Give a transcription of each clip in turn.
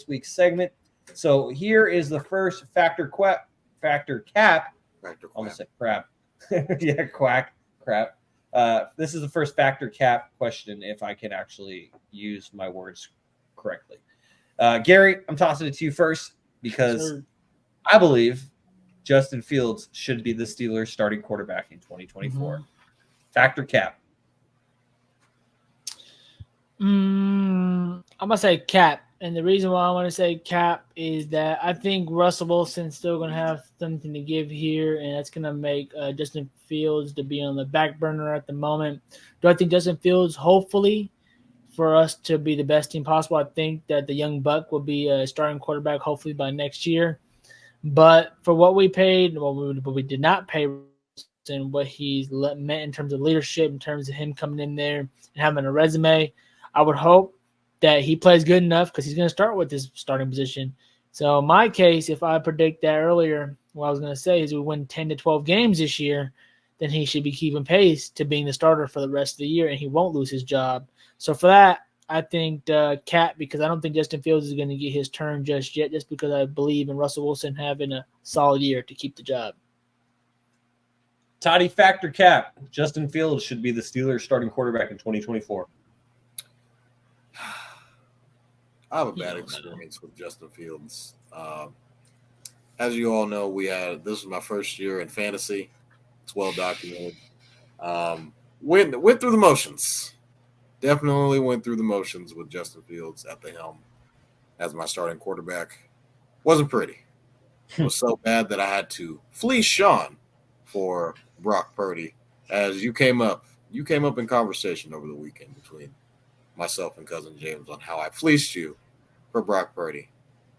this week's segment. So here is the first factor cap. Almost said crap. Yeah, crap. This is the first factor cap question, if I can actually use my words correctly. Gary, I'm tossing it to you first because I believe Justin Fields should be the Steelers' starting quarterback in 2024. Factor cap. I'm going to say cap. And the reason why I want to say cap is that I think Russell Wilson's still going to have something to give here, and that's going to make Justin Fields to be on the back burner at the moment. Do I think Justin Fields, hopefully, for us to be the best team possible, I think that the young buck will be a starting quarterback hopefully by next year. But for what we paid, what we did not pay, and what he's meant in terms of leadership, in terms of him coming in there and having a resume, I would hope that he plays good enough because he's going to start with this starting position. So in my case, if I predict that earlier, what I was going to say is we win 10 to 12 games this year, then he should be keeping pace to being the starter for the rest of the year, and he won't lose his job. So for that, I think cap, because I don't think Justin Fields is going to get his turn just yet, just because I believe in Russell Wilson having a solid year to keep the job. Toddy, factor cap. Justin Fields should be the Steelers' starting quarterback in 2024. I have a bad experience with Justin Fields. As you all know, this was my first year in fantasy. It's well documented. Went through the motions. Definitely went through the motions with Justin Fields at the helm as my starting quarterback. Wasn't pretty. It was so bad that I had to fleece Shaun for Brock Purdy. As you came up in conversation over the weekend between myself and cousin James on how I fleeced you for Brock Purdy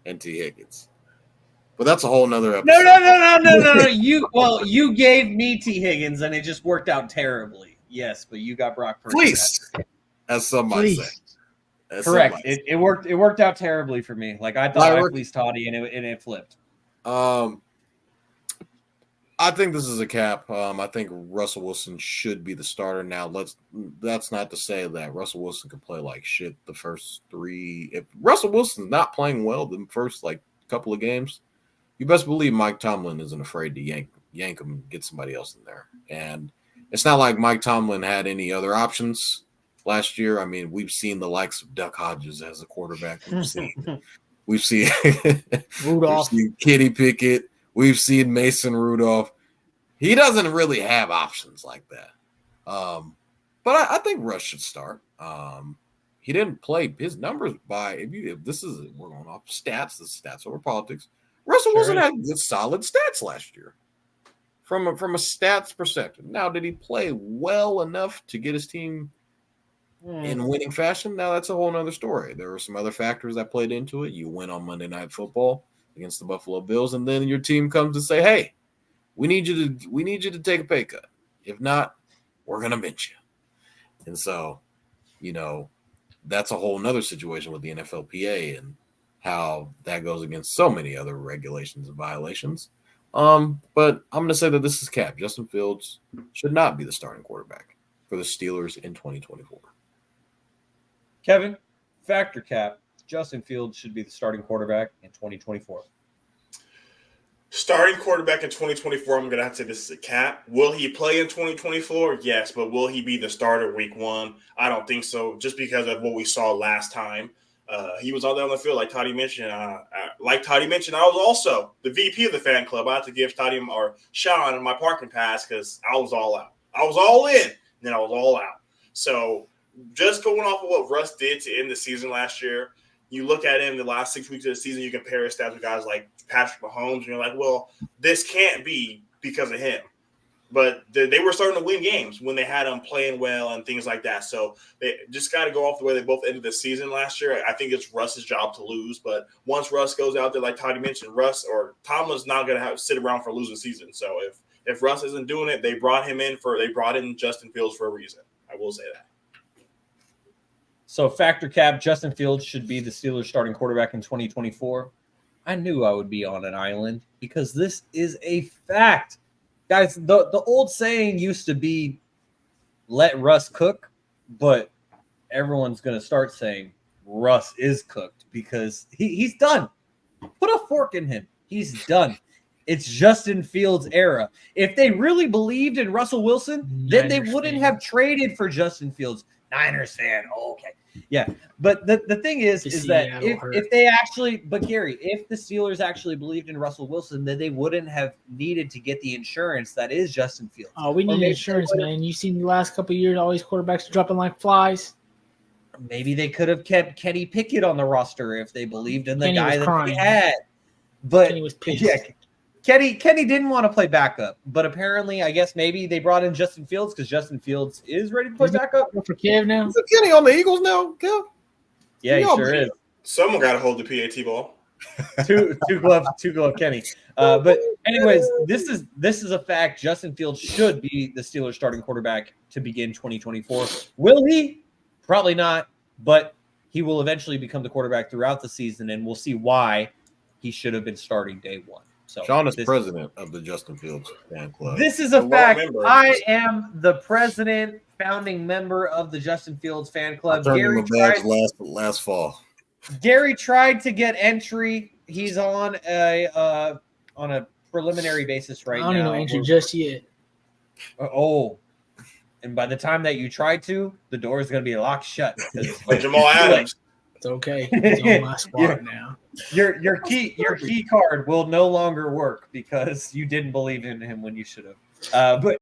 and T. Higgins. But that's a whole nother episode. No. You gave me T. Higgins, and it just worked out terribly. Yes, but you got Brock Purdy. Fleeced, as some might say. Correct. It worked out terribly for me. Like I thought I fleeced Toddy, and it flipped. I think this is a cap. I think Russell Wilson should be the starter now. That's not to say that Russell Wilson can play like shit the first three. If Russell Wilson's not playing well the first couple of games, you best believe Mike Tomlin isn't afraid to yank him and get somebody else in there. And it's not like Mike Tomlin had any other options last year. I mean, we've seen the likes of Duck Hodges as a quarterback. We've seen Rudolph. We've seen Kenny Pickett. We've seen Mason Rudolph. He doesn't really have options like that. But I think Russ should start. He didn't play his numbers we're going off stats, the stats over politics. Russell Wilson had good solid stats last year. From a stats perspective. Now, did he play well enough to get his team in winning fashion? Now that's a whole nother story. There were some other factors that played into it. You win on Monday Night Football against the Buffalo Bills, and then your team comes to say, "Hey, we need you to take a pay cut. If not, we're gonna bench you." And so, that's a whole nother situation with the NFLPA and how that goes against so many other regulations and violations. But I'm gonna say that this is cap. Justin Fields should not be the starting quarterback for the Steelers in 2024. Kevin, factor cap. Justin Fields should be the starting quarterback in 2024. Starting quarterback in 2024, I'm going to have to say this is a cap. Will he play in 2024? Yes, but will he be the starter week one? I don't think so, just because of what we saw last time. He was all down the field, like Toddy mentioned. I was also the VP of the fan club. I had to give Toddy or Shaun my parking pass because I was all out. I was all in, and then I was all out. So just going off of what Russ did to end the season last year, you look at him the last 6 weeks of the season, you compare his stats with guys like Patrick Mahomes, and you're like, well, this can't be because of him. But they were starting to win games when they had him playing well and things like that. So they just got to go off the way they both ended the season last year. I think it's Russ's job to lose. But once Russ goes out there, like Toddy mentioned, Russ or Tomlin's not going to sit around for a losing season. So if Russ isn't doing it, they brought in Justin Fields for a reason. I will say that. So factor cap, Justin Fields should be the Steelers starting quarterback in 2024. I knew I would be on an island because this is a fact. Guys, the old saying used to be let Russ cook, but everyone's going to start saying Russ is cooked because he's done. Put a fork in him. He's done. It's Justin Fields' era. If they really believed in Russell Wilson, then they wouldn't have traded for Justin Fields. Niners fan. Oh, okay. Yeah. But the thing is that if they actually, but Gary, if the Steelers actually believed in Russell Wilson, then they wouldn't have needed to get the insurance that is Justin Fields. Oh, we need insurance, man. You've seen the last couple of years, all these quarterbacks dropping like flies. Maybe they could have kept Kenny Pickett on the roster if they believed in the Kenny guy that crying. they had. But Kenny was pissed. Yeah, Kenny didn't want to play backup, but apparently, I guess maybe they brought in Justin Fields because Justin Fields is ready to play backup. For Kev now? Is Kenny on the Eagles now, Kev? Yeah, he sure is. Someone got to hold the PAT ball. two glove Kenny. But anyways, this is a fact. Justin Fields should be the Steelers starting quarterback to begin 2024. Will he? Probably not, but he will eventually become the quarterback throughout the season, and we'll see why he should have been starting day one. So Shaun is president of the Justin Fields fan club. This is a fact. I am the president, founding member of the Justin Fields fan club. Gary last fall. Gary tried to get entry. He's on a preliminary basis right now. I don't know entry just yet. And by the time that you try to, the door is going to be locked shut. Like Jamal Adams. It's okay. He's on my squad now. Your key card will no longer work because you didn't believe in him when you should have. But